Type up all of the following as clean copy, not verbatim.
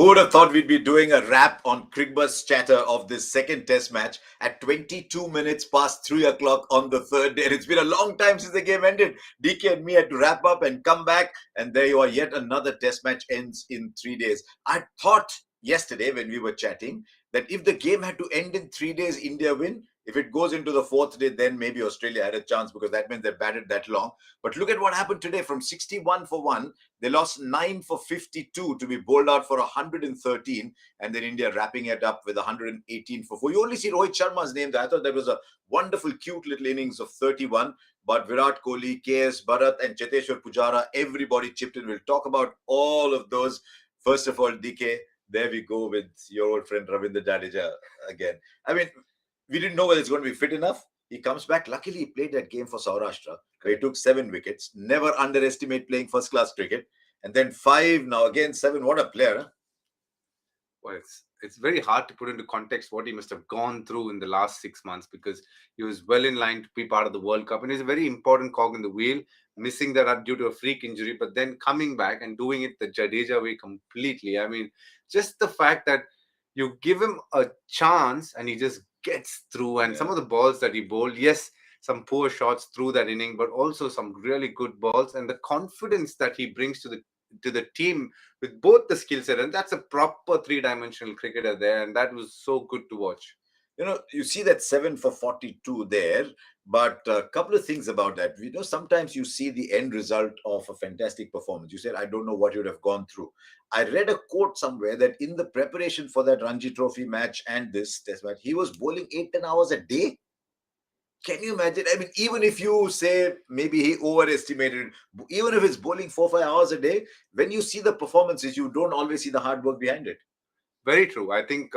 Who would have thought we'd be doing a wrap on Cricbuzz Chatter of this second test match at 22 minutes past 3 o'clock on the third day? It's been a long time since the game ended. DK and me had to wrap up and come back, and there you are. Yet another test match ends in 3 days. I thought yesterday when we were chatting that if the game had to end in 3 days, India win. If it goes into the fourth day, then maybe Australia had a chance because that means they batted that long. But look at what happened today. From 61 for 1, they lost 9 for 52 to be bowled out for 113, and then India wrapping it up with 118 for 4. You only see Rohit Sharma's name there. I thought that was a wonderful, cute little innings of 31. But Virat Kohli, KS, Bharat, and Cheteshwar Pujara, everybody chipped in. We'll talk about all of those. First of all, DK, there we go with your old friend Ravindra Jadeja again. I mean, we didn't know whether it's going to be fit enough. He comes back. Luckily, he played that game for Saurashtra, where he took 7 wickets. Never underestimate playing first-class cricket. And then 5, now again 7. What a player, huh? Well, it's very hard to put into context what he must have gone through in the last 6 months, because he was well in line to be part of the World Cup, and he's a very important cog in the wheel, missing that up due to a freak injury, but then coming back and doing it the Jadeja way completely. I mean, just the fact that you give him a chance and he just gets through, and some of the balls that he bowled, yes, some poor shots through that inning, but also some really good balls, and the confidence that he brings to the team with both the skill set, and that's a proper three-dimensional cricketer there, and that was so good to watch. You see that 7 for 42 there, but a couple of things about that. Sometimes you see the end result of a fantastic performance. You said, I don't know what you'd have gone through. I read a quote somewhere that in the preparation for that Ranji Trophy match and this test match, he was bowling 8-10 hours a day. Can you imagine? I mean, even if you say maybe he overestimated, even if it's bowling 4-5 hours a day, when you see the performances, you don't always see the hard work behind it. Very true. I think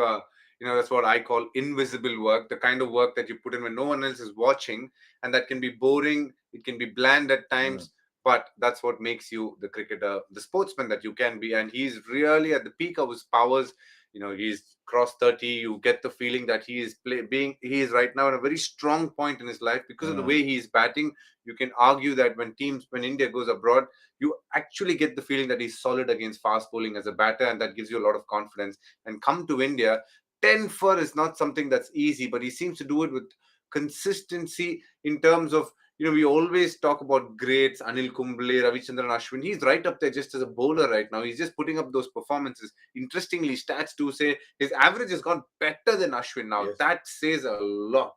that's what I call invisible work, the kind of work that you put in when no one else is watching, and that can be boring, it can be bland at times, but that's what makes you the cricketer, the sportsman that you can be. And he's really at the peak of his powers. He's crossed 30. You get the feeling that he is right now at a very strong point in his life because of the way he is batting. You can argue that when India goes abroad, you actually get the feeling that he's solid against fast bowling as a batter, and that gives you a lot of confidence. And come to India, 10 for is not something that's easy, but he seems to do it with consistency in terms of, we always talk about greats, Anil Kumble, Ravichandran Ashwin. He's right up there just as a bowler right now. He's just putting up those performances. Interestingly, stats do say his average has gone better than Ashwin now. Yes. That says a lot.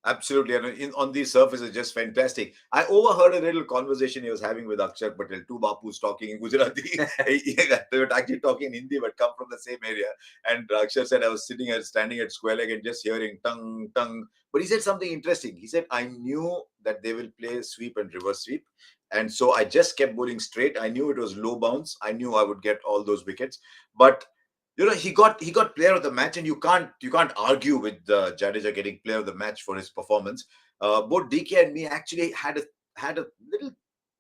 Absolutely. And on the surface, it's just fantastic. I overheard a little conversation he was having with Akshar Patel. Two Bapus talking in Gujarati. They were actually talking in Hindi, but come from the same area. And Akshar said, I was standing at square leg and just hearing tung, tung. But he said something interesting. He said, I knew that they will play sweep and reverse sweep. And so I just kept bowling straight. I knew it was low bounce. I knew I would get all those wickets. But he got player of the match, and you can't argue with Jadeja getting player of the match for his performance. Both DK and me actually had a little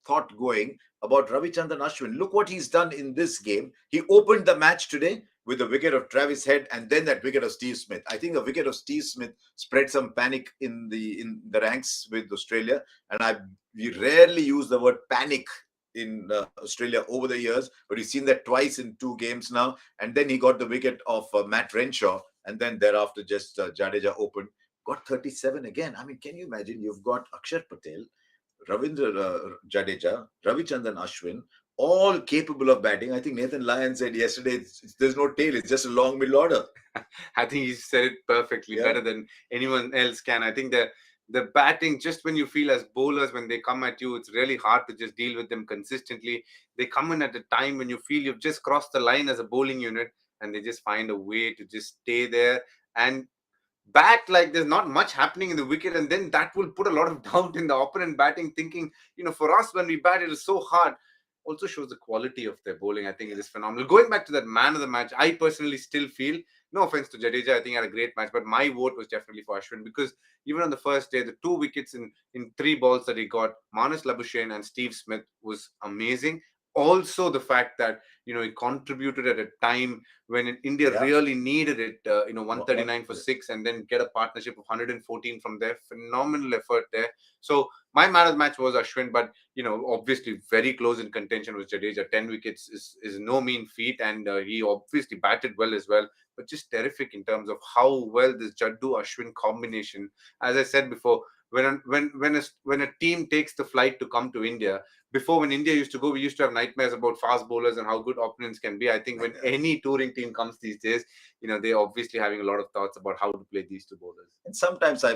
thought going about Ravichandran Ashwin. Look what he's done in this game. He opened the match today with the wicket of Travis Head and then that wicket of Steve Smith. I think the wicket of Steve Smith spread some panic in the ranks with Australia, and we rarely use the word panic in Australia over the years, but we've seen that twice in 2 games now. And then he got the wicket of Matt Renshaw, and then thereafter just Jadeja opened, got 37 again. I mean, can you imagine? You've got Akshar Patel, Ravindra Jadeja, Ravichandran Ashwin, all capable of batting. I think Nathan Lyon said yesterday, there's no tail, it's just a long middle order. I think he said it perfectly, better than anyone else can. I think the batting, just when you feel as bowlers, when they come at you, it's really hard to just deal with them consistently. They come in at a time when you feel you've just crossed the line as a bowling unit, and they just find a way to just stay there and bat like there's not much happening in the wicket. And then that will put a lot of doubt in the opponent batting, thinking, for us, when we bat, it is so hard. Also shows the quality of their bowling. I think it is phenomenal. Going back to that man of the match, I personally still feel, no offense to Jadeja, I think he had a great match, but my vote was definitely for Ashwin, because even on the first day, the 2 wickets in 3 balls that he got, Manas Labuschagne and Steve Smith, was amazing. also the fact that he contributed at a time when India Yeah. really needed it. 139 One- for six, and then get a partnership of 114 from there. Phenomenal effort there. So my man of the match was Ashwin, but obviously very close in contention with Jadeja. 10 wickets is no mean feat, and he obviously batted well as well. But just terrific in terms of how well this Jaddu Ashwin combination. As I said before, when a team takes the flight to come to India, before, when India used to go, we used to have nightmares about fast bowlers and how good opponents can be. I think when any touring team comes these days, they're obviously having a lot of thoughts about how to play these two bowlers. And sometimes I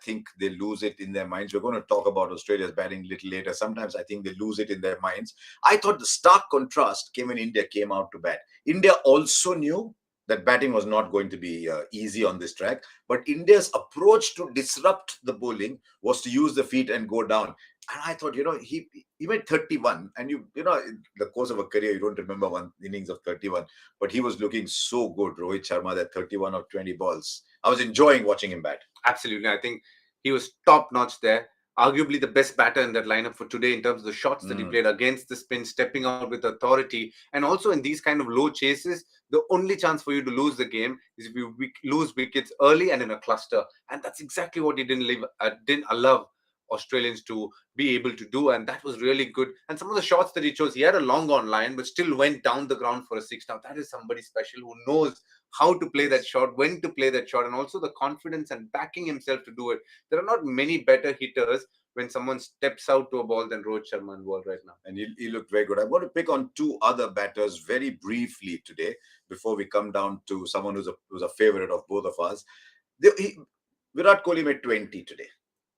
think they lose it in their minds. We're going to talk about Australia's batting a little later. Sometimes I think they lose it in their minds. I thought the stark contrast came when India came out to bat. India also knew that batting was not going to be easy on this track. But India's approach to disrupt the bowling was to use the feet and go down. And I thought, he went 31, and in the course of a career, you don't remember one innings of 31, but he was looking so good, Rohit Sharma, that 31 of 20 balls. I was enjoying watching him bat. Absolutely. I think he was top notch there. Arguably the best batter in that lineup for today in terms of the shots that he played against the spin, stepping out with authority. And also in these kind of low chases, the only chance for you to lose the game is if you lose wickets early and in a cluster. And that's exactly what he didn't allow Australians to be able to do, and that was really good. And some of the shots that he chose, he had a long on line, but still went down the ground for a six. Now that is somebody special who knows how to play that shot, when to play that shot, and also the confidence and backing himself to do it. There are not many better hitters when someone steps out to a ball than Rohit Sharma in world right now. And he looked very good. I want to pick on two other batters very briefly today before we come down to someone who's a favorite of both of us. Virat Kohli made 20 today,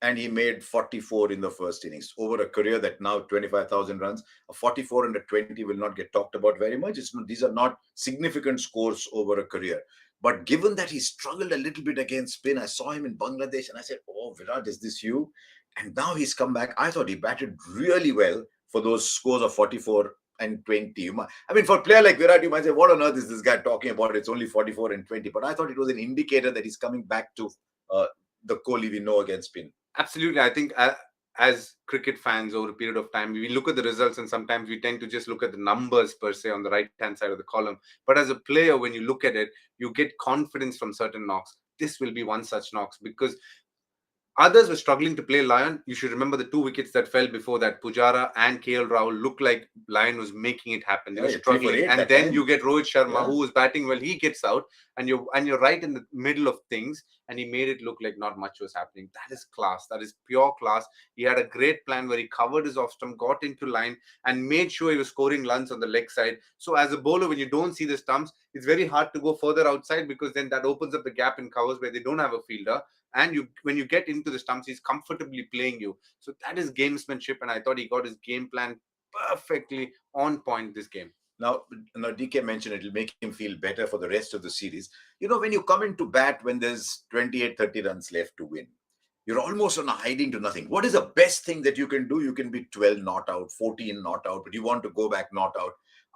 and he made 44 in the first innings. Over a career that now 25,000 runs, a 44 and a 20 will not get talked about very much. These are not significant scores over a career. But given that he struggled a little bit against spin, I saw him in Bangladesh and I said, oh, Virat, is this you? And now he's come back. I thought he batted really well for those scores of 44 and 20. I mean, for a player like Virat, you might say, what on earth is this guy talking about? It's only 44 and 20. But I thought it was an indicator that he's coming back to the Kohli we know against spin. Absolutely. I think as cricket fans over a period of time, we look at the results and sometimes we tend to just look at the numbers per se on the right hand side of the column. But as a player, when you look at it, you get confidence from certain knocks. This will be one such knocks because others were struggling to play Lion. You should remember the 2 wickets that fell before that. Pujara and KL Rahul looked like Lion was making it happen. They were struggling. And then you get Rohit Sharma, who was batting well. He gets out, and you're right in the middle of things, and he made it look like not much was happening. That is class. That is pure class. He had a great plan where he covered his off stump, got into line, and made sure he was scoring runs on the leg side. So as a bowler, when you don't see the stumps, it's very hard to go further outside because then that opens up the gap in covers where they don't have a fielder. And when you get into the stumps, he's comfortably playing you. So that is gamesmanship, and I thought he got his game plan perfectly on point this game. Now, DK mentioned it'll make him feel better for the rest of the series. When you come into bat when there's 28, 30 runs left to win, you're almost on a hiding to nothing. What is the best thing that you can do? You can be 12 not out, 14 not out, but you want to go back not out.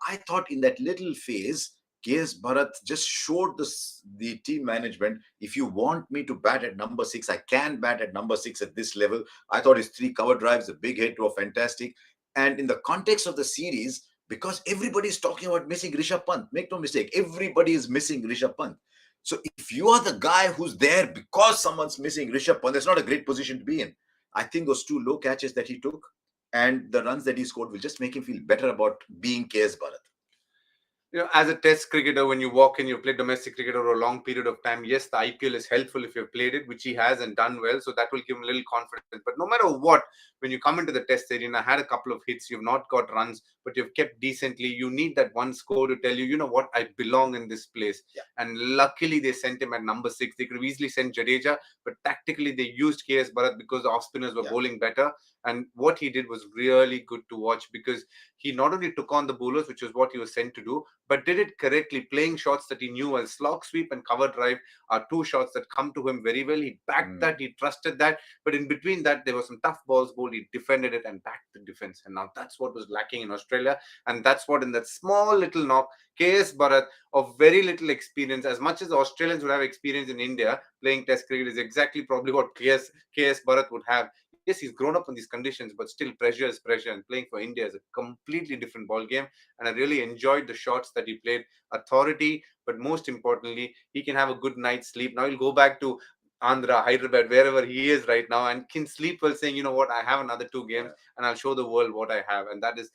I thought in that little phase, KS Bharat just showed the team management, if you want me to bat at number 6, I can bat at number 6 at this level. I thought his 3 cover drives, the big hit, were fantastic. And in the context of the series, because everybody is talking about missing Rishabh Pant, make no mistake, everybody is missing Rishabh Pant. So if you are the guy who's there because someone's missing Rishabh Pant, that's not a great position to be in. I think those 2 low catches that he took and the runs that he scored will just make him feel better about being KS Bharat. As a test cricketer, when you walk in, you play domestic cricket over a long period of time. Yes, the IPL is helpful if you've played it, which he has and done well. So that will give him a little confidence. But no matter what, when you come into the test arena, had a couple of hits, you've not got runs, but you've kept decently. You need that one score to tell you, you know what, I belong in this place. Yeah. And luckily, they sent him at number 6. They could have easily sent Jadeja, but tactically, they used KS Bharat because the off spinners were bowling better. And what he did was really good to watch because he not only took on the bowlers, which was what he was sent to do, but did it correctly, playing shots that he knew as slog sweep and cover drive are 2 shots that come to him very well. He backed that, he trusted that, but in between that, there were some tough balls bowled. He defended it and backed the defense. And now that's what was lacking in Australia. And that's what in that small little knock, KS Bharat, of very little experience, as much as the Australians would have experience in India, playing test cricket is exactly probably what KS Bharat would have. yes, he's grown up in these conditions, but still pressure is pressure, and playing for India is a completely different ball game. And I really enjoyed the shots that he played, authority, but most importantly, he can have a good night's sleep. Now he'll go back to Andhra, Hyderabad, wherever he is right now, and can sleep well, saying, you know what, I have another 2 games, and I'll show the world what I have, and that is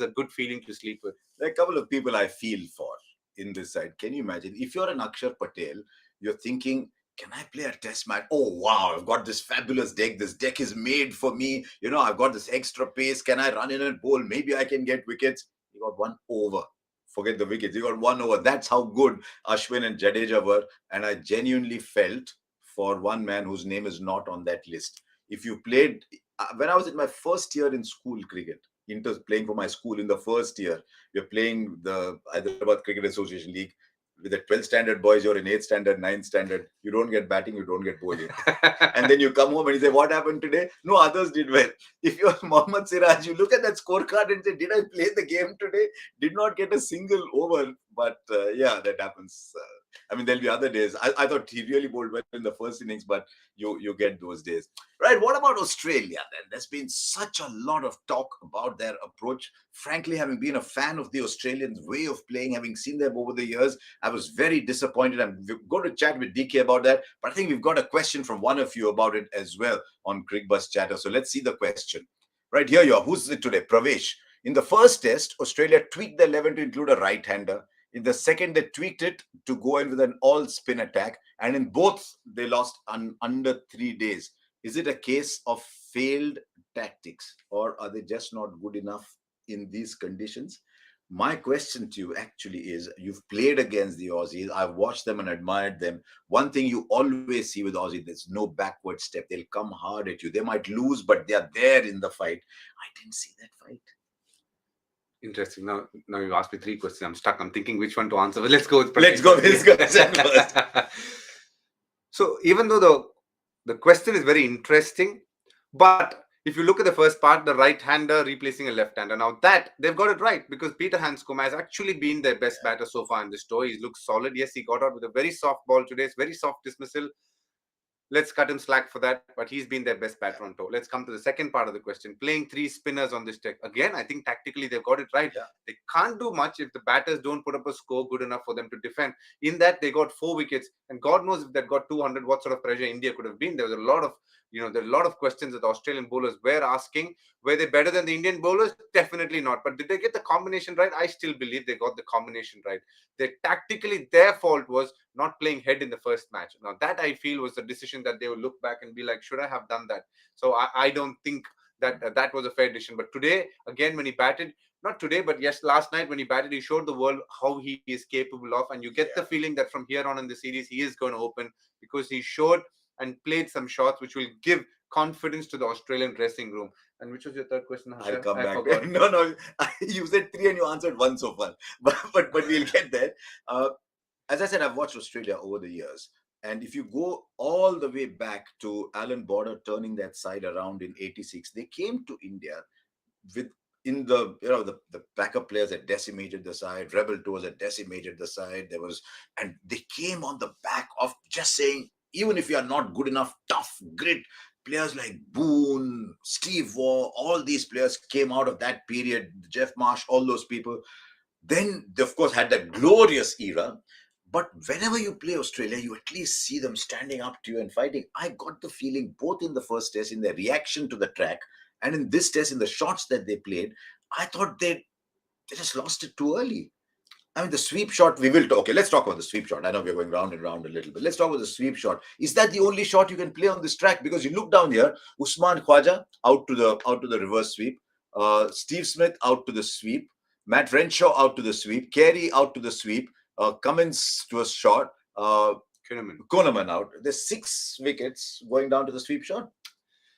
a good feeling to sleep with. There are a couple of people I feel for in this side. Can you imagine if you're an Akshar Patel, you're thinking, can I play a test match? Oh wow, I've got this fabulous deck. This deck is made for me. I've got this extra pace. Can I run in and bowl? Maybe I can get wickets. You got one over. Forget the wickets. You got one over. That's how good Ashwin and Jadeja were. And I genuinely felt for one man whose name is not on that list. If you played, when I was in my first year in school cricket, playing for my school in the first year, you're playing the Hyderabad Cricket Association League with the 12th standard boys. You're in 8th standard, 9th standard. You don't get batting, you don't get bowling. And then you come home and you say, what happened today? No, others did well. If you're Mohammad Siraj, you look at that scorecard and say, did I play the game today? Did not get a single over. But yeah, that happens. There'll be other days. I thought he really bowled well in the first innings, but you get those days. Right, what about Australia then? There's been such a lot of talk about their approach. Frankly, having been a fan of the Australians' way of playing, having seen them over the years, I was very disappointed. I'm going to chat with DK about that, but I think we've got a question from one of you about it as well on Cricbuzz Chatter. So let's see the question. Right, here you are. Who's it today? Pravesh. In the first test, Australia tweaked the 11 to include a right-hander. In the second, they tweaked it to go in with an all-spin attack. And in both, they lost under 3 days. Is it a case of failed tactics, or are they just not good enough in these conditions? My question to you actually is, you've played against the Aussies. I've watched them and admired them. One thing you always see with Aussie, there's no backward step. They'll come hard at you. They might lose, but they're there in the fight. I didn't see that fight. Interesting. Now you asked me 3 questions. I'm stuck. I'm thinking which one to answer. But let's go with Let's go first. So even though the question is very interesting, but if you look at the first part, the right-hander replacing a left-hander, now that they've got it right, because Peter Handscomb has actually been their best batter so far in this tour. He looks solid. Yes, he got out with a very soft ball today. It's very soft dismissal. Let's cut him slack for that, but he's been their best batter on tour. Let's come to the second part of the question. Playing 3 spinners on this deck. Again, I think tactically they've got it right. Yeah. They can't do much if the batters don't put up a score good enough for them to defend. In that, they got 4 wickets, and God knows if they'd got 200, what sort of pressure India could have been. There was a lot of, there are a lot of questions that the Australian bowlers were asking. Were they better than the Indian bowlers? Definitely not. But did they get the combination right? I still believe they got the combination right. Tactically, their fault was not playing head in the first match. Now, that I feel was the decision that they will look back and be like, should I have done that? So I don't think that that was a fair decision. But today, again, when he batted, not today, but yes, last night when he batted, he showed the world how he is capable of. And you get the feeling that from here on in the series, he is going to open, because he showed and played some shots which will give confidence to the Australian dressing room. And which was your third question, Harsha? I'll come back. No, you said 3 and you answered 1 so far. But we'll get there. As I said, I've watched Australia over the years. And if you go all the way back to Alan Border turning that side around in 86, they came to India with the backup players had decimated the side, rebel tours had decimated the side. And they came on the back of just saying, even if you are not good enough, tough, grit, players like Boone, Steve Waugh, all these players came out of that period, Jeff Marsh, all those people. Then they, of course, had that glorious era. But whenever you play Australia, you at least see them standing up to you and fighting. I got the feeling both in the first test, in their reaction to the track, and in this test, in the shots that they played, I thought they just lost it too early. The sweep shot, we will talk. Okay, let's talk about the sweep shot. I know we're going round and round a little bit. Let's talk about the sweep shot. Is that the only shot you can play on this track? Because you look down here, Usman Khwaja out to the reverse sweep, Steve Smith out to the sweep, Matt Renshaw out to the sweep, Carey out to the sweep, Cummins to a shot, Koneman out. There's 6 wickets going down to the sweep shot.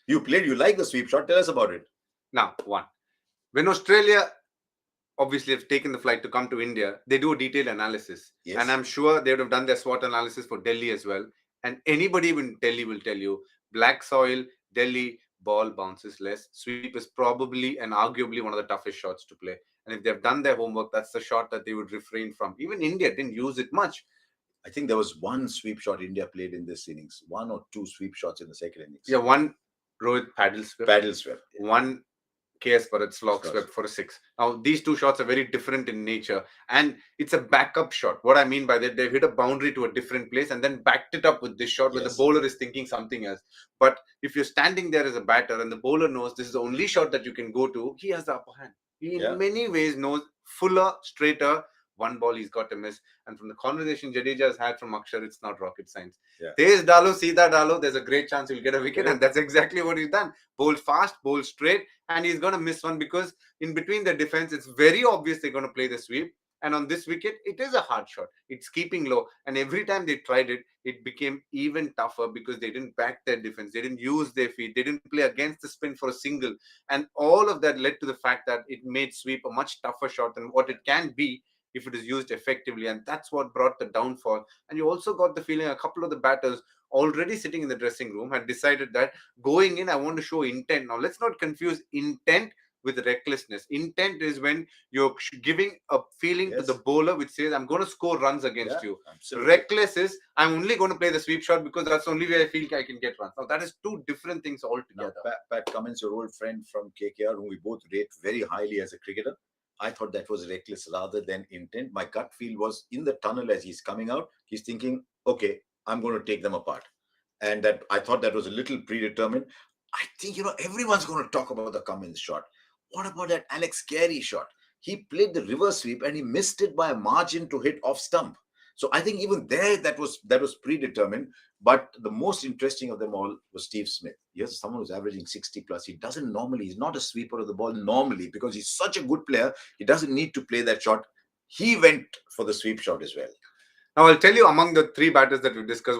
You like the sweep shot. Tell us about it. Now, when Australia obviously have taken the flight to come to India, they do a detailed analysis. Yes. And I'm sure they would have done their SWOT analysis for Delhi as well. And anybody in Delhi will tell you, black soil, Delhi, ball bounces less. Sweep is probably and arguably one of the toughest shots to play. And if they've done their homework, that's the shot that they would refrain from. Even India didn't use it much. I think there was 1 sweep shot India played in this innings. 1 or 2 sweep shots in the second innings. Yeah, one Rohit paddle swept, Paddle swept. one KS Bharat slog Scores. swept for a 6. Now, these two shots are very different in nature, and it's a backup shot. What I mean by that, they've hit a boundary to a different place and then backed it up with this shot where the Yes. bowler is thinking something else. But if you're standing there as a batter and the bowler knows this is the only shot that you can go to, he has the upper hand. He, in Yeah. many ways, knows fuller, straighter. One ball he's got to miss. And from the conversation Jadeja has had from Akshar, it's not rocket science. Yeah. Tez dalo, Sida dalo, there's a great chance he'll get a wicket. Yeah. And that's exactly what he's done. Bowl fast, bowl straight, and he's going to miss one because in between the defense, it's very obvious they're going to play the sweep. And on this wicket, it is a hard shot. It's keeping low. And every time they tried it, it became even tougher because they didn't back their defense. They didn't use their feet. They didn't play against the spin for a single. And all of that led to the fact that it made sweep a much tougher shot than what it can be if it is used effectively. And that's what brought the downfall. And you also got the feeling a couple of the batters already sitting in the dressing room had decided that going in, I want to show intent. Now, let's not confuse intent with recklessness. Intent is when you're giving a feeling to Yes. the bowler which says, I'm going to score runs against Yeah, you. absolutely. Reckless is, I'm only going to play the sweep shot because that's the only way I feel I can get runs. Now, that is two different things Now, altogether. Pat Cummins, your old friend from KKR, whom we both rate very highly as a cricketer, I thought that was reckless rather than intent. My gut feel was in the tunnel as he's coming out, he's thinking, okay, I'm going to take them apart. And that I thought that was a little predetermined. I think, everyone's going to talk about the Cummins shot. What about that Alex Carey shot? He played the reverse sweep and he missed it by a margin to hit off stump. So I think even there that was predetermined. But the most interesting of them all was Steve Smith. Here's someone who's averaging 60 plus. He doesn't normally, he's not a sweeper of the ball normally because he's such a good player. He doesn't need to play that shot. He went for the sweep shot as well. Now, I'll tell you among the three batters that we discussed,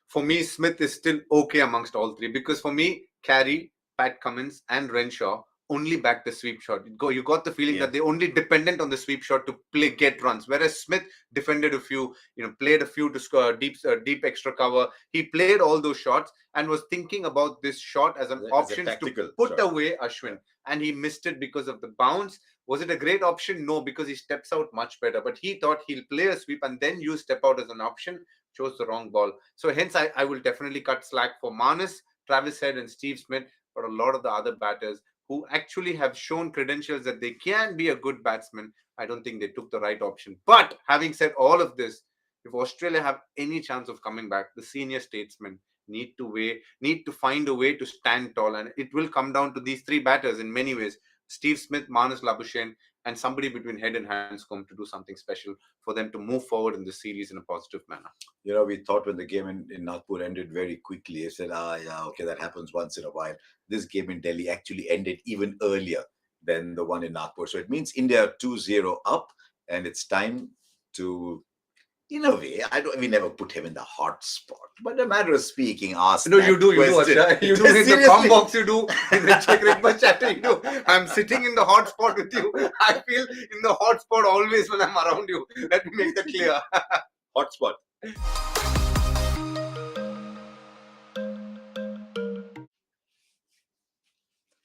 for me, Smith is still okay amongst all three because for me, Carey, Pat Cummins, and Renshaw only back the sweep shot. You got the feeling that they only dependent on the sweep shot to get runs, whereas Smith defended a few, played a few to score deep extra cover. He played all those shots and was thinking about this shot as an option to put away Ashwin, and he missed it because of the bounce. Was it a great option? No, because he steps out much better. But he thought he'll play a sweep and then use step out as an option. Chose the wrong ball. So hence, I will definitely cut slack for Manas, Travis Head, and Steve Smith, but a lot of the other batters who actually have shown credentials that they can be a good batsman, I don't think they took the right option. But having said all of this, if Australia have any chance of coming back, the senior statesmen need to find a way to stand tall, and it will come down to these three batters in many ways: Steve Smith, Manas Labuschagne, and somebody between Head and Hanscom to do something special for them to move forward in the series in a positive manner. We thought when the game in Nagpur ended very quickly, I said, yeah, okay, that happens once in a while. This game in Delhi actually ended even earlier than the one in Nagpur. So it means India are 2-0 up, and it's time to, in a way, we never put him in the hot spot. But a matter of speaking, ask. No, you do, Harsha. You do in the com box, you do in the Cricbuzz Chatter, you do. I'm sitting in the hot spot with you. I feel in the hot spot always when I'm around you. Let me make that clear. Hot spot.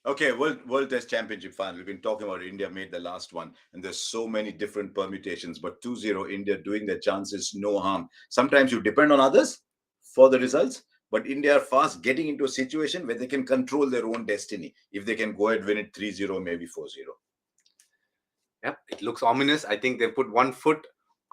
Okay, World Test Championship final. We've been talking about India made the last one, and there's so many different permutations. But 2-0 India doing their chances no harm. Sometimes you depend on others for the results, but India are fast getting into a situation where they can control their own destiny. If they can go ahead win it 3-0, maybe 4-0. Yep, it looks ominous. I think they put one foot,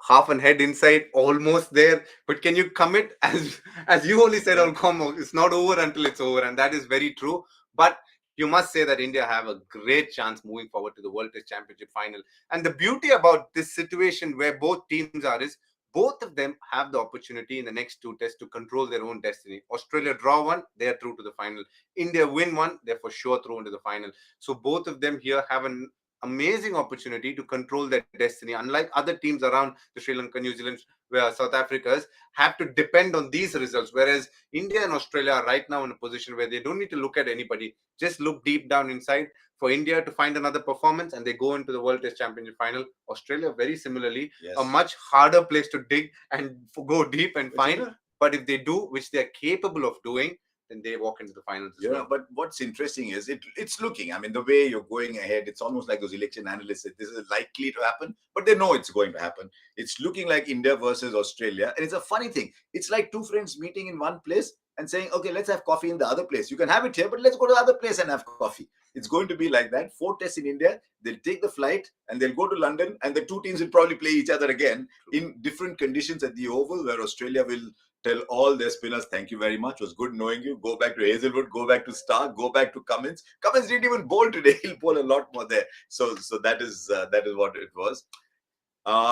half an head inside, almost there. But can you commit, as you only said on Combo, it's not over until it's over, and that is very true. But you must say that India have a great chance moving forward to the World Test Championship final. And the beauty about this situation where both teams are is both of them have the opportunity in the next two tests to control their own destiny. Australia draw one, they are through to the final. India win one, they're for sure through into the final. So both of them here have an amazing opportunity to control their destiny. Unlike other teams around the Sri Lanka, New Zealand, where South Africa's have to depend on these results. Whereas India and Australia are right now in a position where they don't need to look at anybody. Just look deep down inside for India to find another performance, and they go into the World Test Championship final. Australia, very similarly, a much harder place to dig and go deep and find. But if they do, which they are capable of doing, then they walk into the finals as well. But what's interesting is it's looking, the way you're going ahead, it's almost like those election analysts said, this is likely to happen, but they know it's going to happen. It's looking like India versus Australia. And it's a funny thing. It's like two friends meeting in one place and saying, okay, let's have coffee in the other place. You can have it here, but let's go to the other place and have coffee. It's going to be like that. 4 tests in India. They'll take the flight and they'll go to London, and the two teams will probably play each other again in different conditions at the Oval, where Australia will tell all their spinners, thank you very much. It was good knowing you. Go back to Hazelwood, go back to Stark, go back to Cummins. Cummins didn't even bowl today. He'll bowl a lot more there. So that is what it was.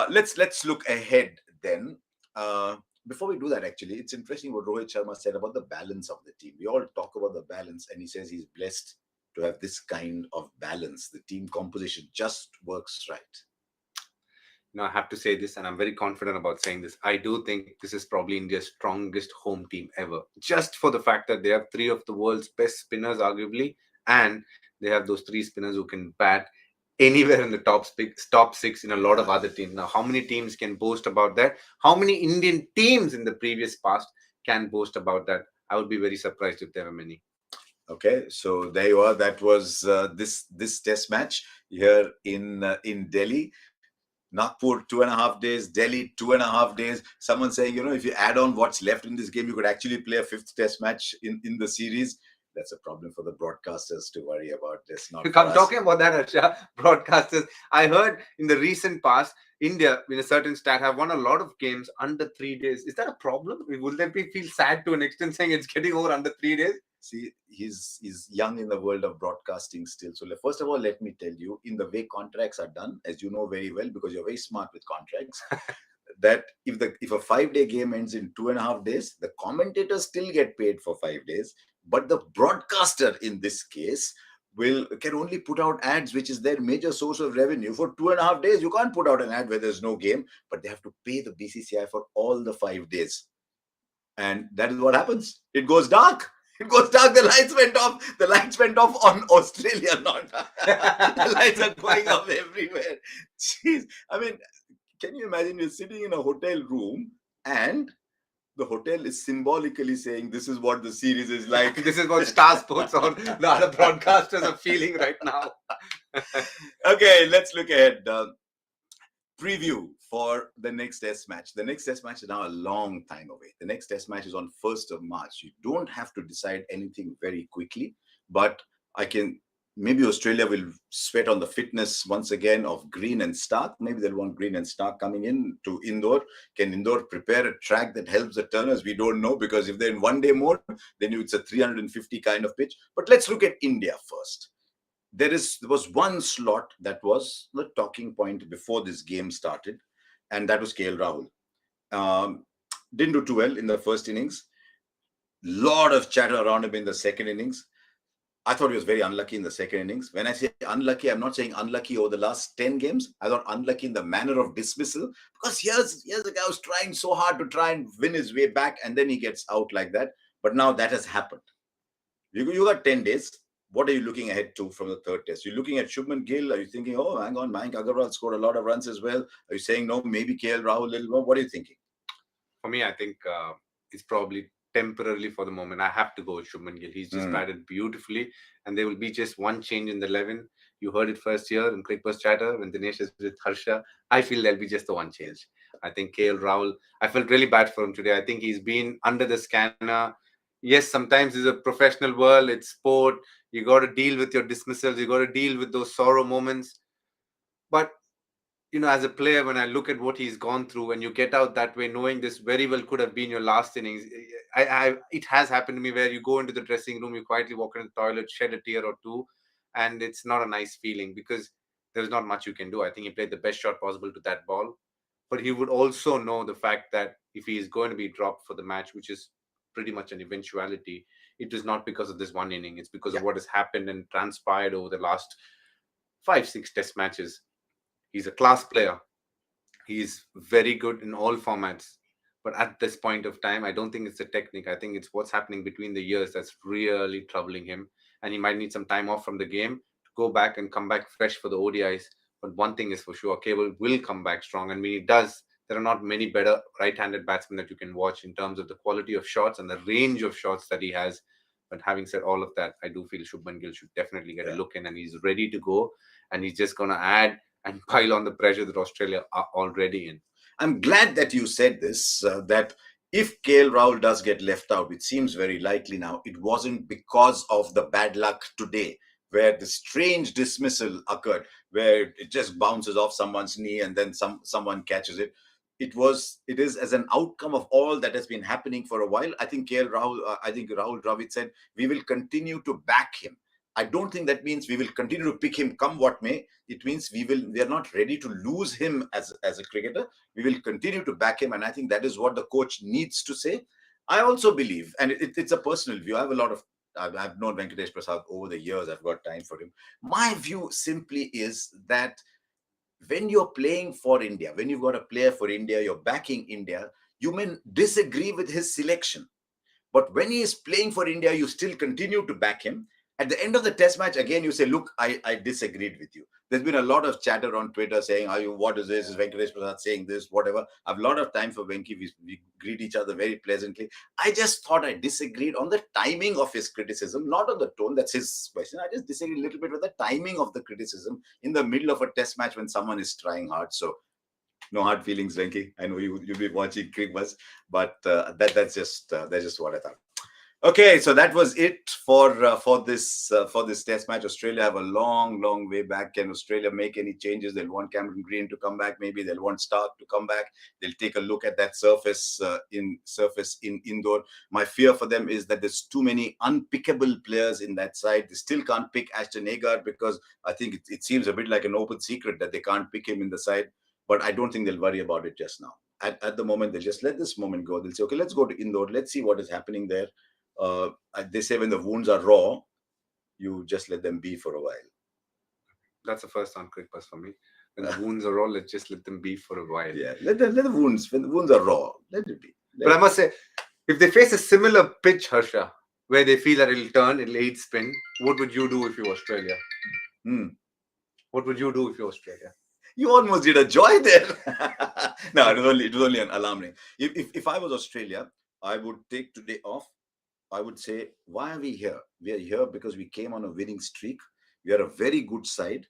Let's look ahead then. Before we do that, actually, it's interesting what Rohit Sharma said about the balance of the team. We all talk about the balance, and he says he's blessed to have this kind of balance. The team composition just works right. I have to say this, and I'm very confident about saying this. I do think this is probably India's strongest home team ever, just for the fact that they have three of the world's best spinners, arguably, and they have those three spinners who can bat anywhere in the top six in a lot of other teams. Now, how many teams can boast about that? How many Indian teams in the previous past can boast about that? I would be very surprised if there were many. Okay, so there you are. That was this test match here in Delhi. Nagpur 2.5 days, Delhi 2.5 days. Someone saying, if you add on what's left in this game, you could actually play a fifth test match in the series. That's a problem for the broadcasters to worry about. This not. I'm talking about that, Harsha. Broadcasters. I heard in the recent past, India, in a certain stat, have won a lot of games under 3 days. Is that a problem? Will they feel sad to an extent saying it's getting over under 3 days? See, he's young in the world of broadcasting still. So first of all, let me tell you, in the way contracts are done, as you know very well, because you're very smart with contracts, that if a 5-day game ends in 2.5 days, the commentators still get paid for 5 days, but the broadcaster in this case can only put out ads, which is their major source of revenue, for 2.5 days. You can't put out an ad where there's no game, but they have to pay the BCCI for all the 5 days. And that is what happens. It goes dark. It goes dark. The lights went off. The lights went off on Australia, not. The lights are going off everywhere. Jeez. I mean, can you imagine you're sitting in a hotel room and the hotel is symbolically saying this is what the series is like. This is what Star Sports or the other broadcasters are feeling right now. Okay, let's look ahead. Preview for the next test match. The next test match is now a long time away. The next test match is on 1st of March. You don't have to decide anything very quickly, but maybe Australia will sweat on the fitness once again of Green and Stark. Maybe they'll want Green and Stark coming in to Indore. Can Indore prepare a track that helps the turners? We don't know, because if they're in 1 day mode, then it's a 350 kind of pitch. But let's look at India first. There was one slot that was the talking point before this game started, and that was KL Rahul. Didn't do too well in the first innings. Lot of chatter around him in the second innings. I thought he was very unlucky in the second innings. When I say unlucky, I'm not saying unlucky over the last 10 games. I thought unlucky in the manner of dismissal, because here's a guy who's trying so hard to try and win his way back, and then he gets out like that. But now that has happened. You got 10 days. What are you looking ahead to from the third test? You're looking at Shubman Gill. Are you thinking, oh, hang on, Mayank Agarwal scored a lot of runs as well? Are you saying, no, maybe KL Rahul a little more? What are you thinking? For me, I think it's probably temporarily for the moment. I have to go with Shubman Gill. He's just batted beautifully, and there will be just one change in the 11. You heard it first here in Cricbuzz Chatter when Dinesh is with Harsha. I feel there'll be just the one change. I think KL Rahul, I felt really bad for him today. I think he's been under the scanner. Yes, sometimes it's a professional world, it's sport. You got to deal with your dismissals. You got to deal with those sorrow moments. But, as a player, when I look at what he's gone through, and you get out that way, knowing this very well could have been your last innings. It has happened to me where you go into the dressing room, you quietly walk into the toilet, shed a tear or two, and it's not a nice feeling because there's not much you can do. I think he played the best shot possible to that ball. But he would also know the fact that if he is going to be dropped for the match, which is pretty much an eventuality, it is not because of this one inning. It's because of what has happened and transpired over the last 5-6 test matches. He's a class player. He's very good in all formats. But at this point of time, I don't think it's the technique. I think it's what's happening between the years that's really troubling him. And he might need some time off from the game to go back and come back fresh for the ODIs. But one thing is for sure, Cable will come back strong. And when he does, there are not many better right-handed batsmen that you can watch in terms of the quality of shots and the range of shots that he has. But having said all of that, I do feel Shubman Gill should definitely get a look in, and he's ready to go. And he's just going to add and pile on the pressure that Australia are already in. I'm glad that you said this, that if KL Rahul does get left out, which seems very likely now, it wasn't because of the bad luck today, where the strange dismissal occurred, where it just bounces off someone's knee and then someone catches it. It is as an outcome of all that has been happening for a while. I think Rahul Dravid said, we will continue to back him. I don't think that means we will continue to pick him come what may. It means we are not ready to lose him as a cricketer. We will continue to back him, and I think that is what the coach needs to say. I also believe, and it's a personal view. I've known Venkatesh Prasad over the years. I've got time for him. My view simply is that when you're playing for India, when you've got a player for India, you're backing India, you may disagree with his selection. But when he is playing for India, you still continue to back him. At the end of the test match, again, you say, look, I disagreed with you. There's been a lot of chatter on Twitter saying, what is this? Is Venkatesh Prasad saying this? Whatever. I have a lot of time for Venki. We greet each other very pleasantly. I just thought I disagreed on the timing of his criticism, not on the tone. That's his question. I just disagreed a little bit with the timing of the criticism in the middle of a test match when someone is trying hard. So no hard feelings, Venki. I know you'll be watching Cricbuzz, but that's just what I thought. Okay, so that was it for this test match. Australia have a long way back. Can Australia make any changes? They'll want Cameron Green to come back. Maybe they'll want Stark to come back. They'll take a look at that surface in Indore. My fear for them is that there's too many unpickable players in that side. They still can't pick Ashton Agar because I think it seems a bit like an open secret that they can't pick him in the side. But I don't think they'll worry about it just now. At the moment, they'll just let this moment go. They'll say, okay, let's go to Indore. Let's see what is happening there. They say when the wounds are raw, you just let them be for a while. That's the first on Cricbuzz for me. When the wounds are raw, let's just let them be for a while. Yeah, let the wounds, when the wounds are raw, let it be. But I must say, if they face a similar pitch, Harsha, where they feel that it'll aid spin, what would you do if you're Australia? What would you do if you're Australia? You almost did a joy there. No, it was only an alarm ring. If I was Australia, I would take today off. I would say, why are we here? We are here because we came on a winning streak. We are a very good side.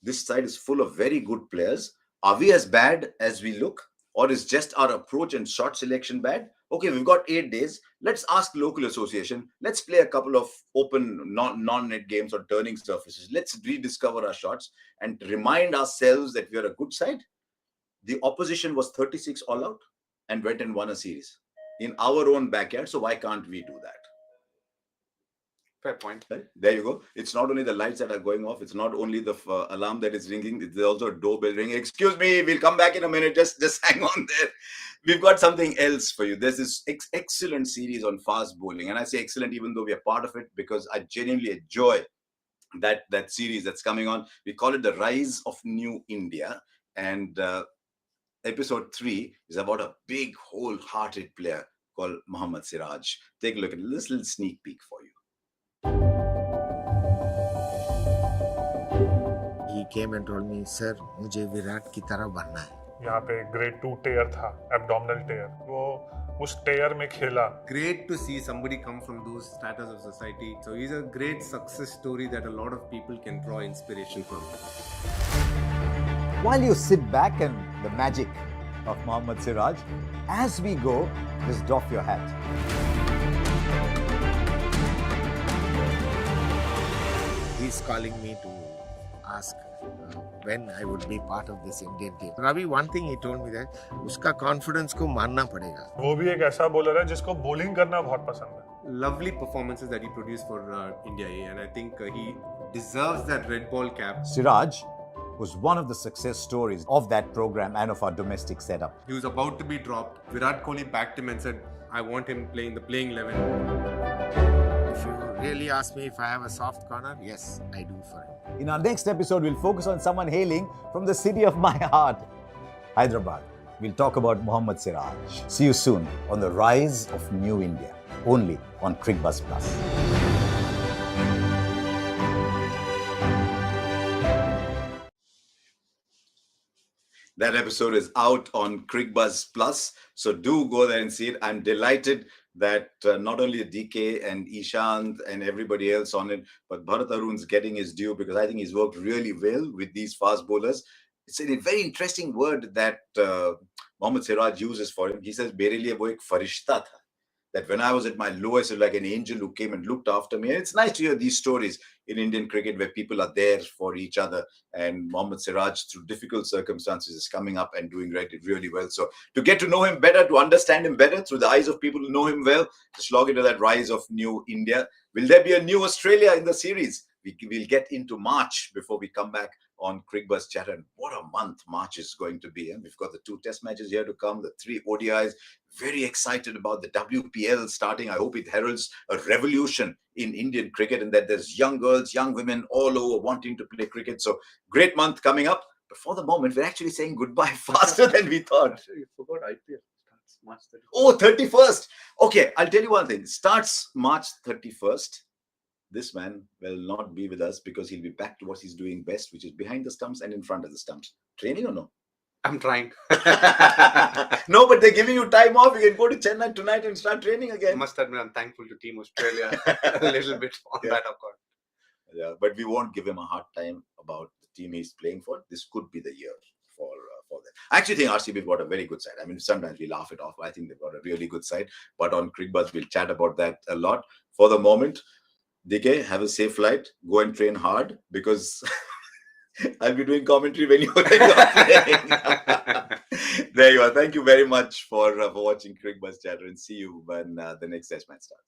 This side is full of very good players. Are we as bad as we look? Or is just our approach and shot selection bad? Okay, we've got 8 days. Let's ask the local association. Let's play a couple of open non-net games or turning surfaces. Let's rediscover our shots and remind ourselves that we are a good side. The opposition was 36 all out and went and won a series in our own backyard. So why can't we do that? Fair point. Right? There you go. It's not only the lights that are going off. It's not only the alarm that is ringing. It's also a doorbell ringing. Excuse me, we'll come back in a minute. Just hang on there. We've got something else for you. There's this excellent series on fast bowling. And I say excellent even though we are part of it because I genuinely enjoy that series that's coming on. We call it The Rise of New India. And episode 3 is about a big, wholehearted player called Mohammad Siraj. Take a look at this little sneak peek for you. He came and told me, sir, मुझे विराट की तरह बनना है. यहाँ पे grade 2 tear था, abdominal tear. वो उस tear में खेला. Great to see somebody come from those status of society. So he's a great success story that a lot of people can draw inspiration from. While you sit back and the magic of Mohammad Siraj, as we go, just doff your hat. He's calling me to ask when I would be part of this Indian team. Ravi, one thing he told me that उसका confidence को मानना पड़ेगा. वो भी एक ऐसा bowler है जिसको bowling करना बहुत पसंद है. Lovely performances that he produced for India A, and I think he deserves that red ball cap. Siraj was one of the success stories of that program and of our domestic setup. He was about to be dropped. Virat Kohli backed him and said, I want him playing the playing 11. If you really ask me if I have a soft corner, yes, I do for him. In our next episode, we'll focus on someone hailing from the city of my heart, Hyderabad. We'll talk about Mohammad Siraj. See you soon on The Rise of New India, only on Cricbuzz Plus. That episode is out on Cricbuzz Plus, so do go there and see it. I'm delighted that not only DK and Ishant and everybody else on it, but Bharat Arun's getting his due because I think he's worked really well with these fast bowlers. It's a very interesting word that Mohammad Siraj uses for him. He says, "Mere liye wo ek farishta tha." That when I was at my lowest, it was like an angel who came and looked after me. And it's nice to hear these stories in Indian cricket where people are there for each other. And Mohammad Siraj, through difficult circumstances, is coming up and doing really well. So to get to know him better, to understand him better through the eyes of people who know him well, just log into that rise of new India. Will there be a new Australia in the series? We'll get into March before we come back on Cricbuzz Chatter. And what a month March is going to be. And we've got the 2 test matches here to come, the 3 ODIs. Very excited about the WPL starting. I hope it heralds a revolution in Indian cricket and that there's young girls, young women all over wanting to play cricket. So great month coming up. But for the moment, we're actually saying goodbye faster than we thought. You forgot IPL starts March 31st. Oh, 31st. Okay, I'll tell you one thing. Starts March 31st. This man will not be with us because he'll be back to what he's doing best, which is behind the stumps and in front of the stumps. Training or no? I'm trying. No, but they're giving you time off. You can go to Chennai tonight and start training I again. must admit, I'm thankful to Team Australia a little bit on Yeah. that account. Yeah, but we won't give him a hard time about the team he's playing for. This could be the year for them. I actually think RCB's got a very good side. I mean, sometimes we laugh it off. I think they've got a really good side. But on Cricbuzz, we'll chat about that a lot. For the moment, DK, have a safe flight. Go and train hard because I'll be doing commentary when you're playing. There you are. Thank you very much for watching Cricbuzz Chatter and see you when the next test match starts.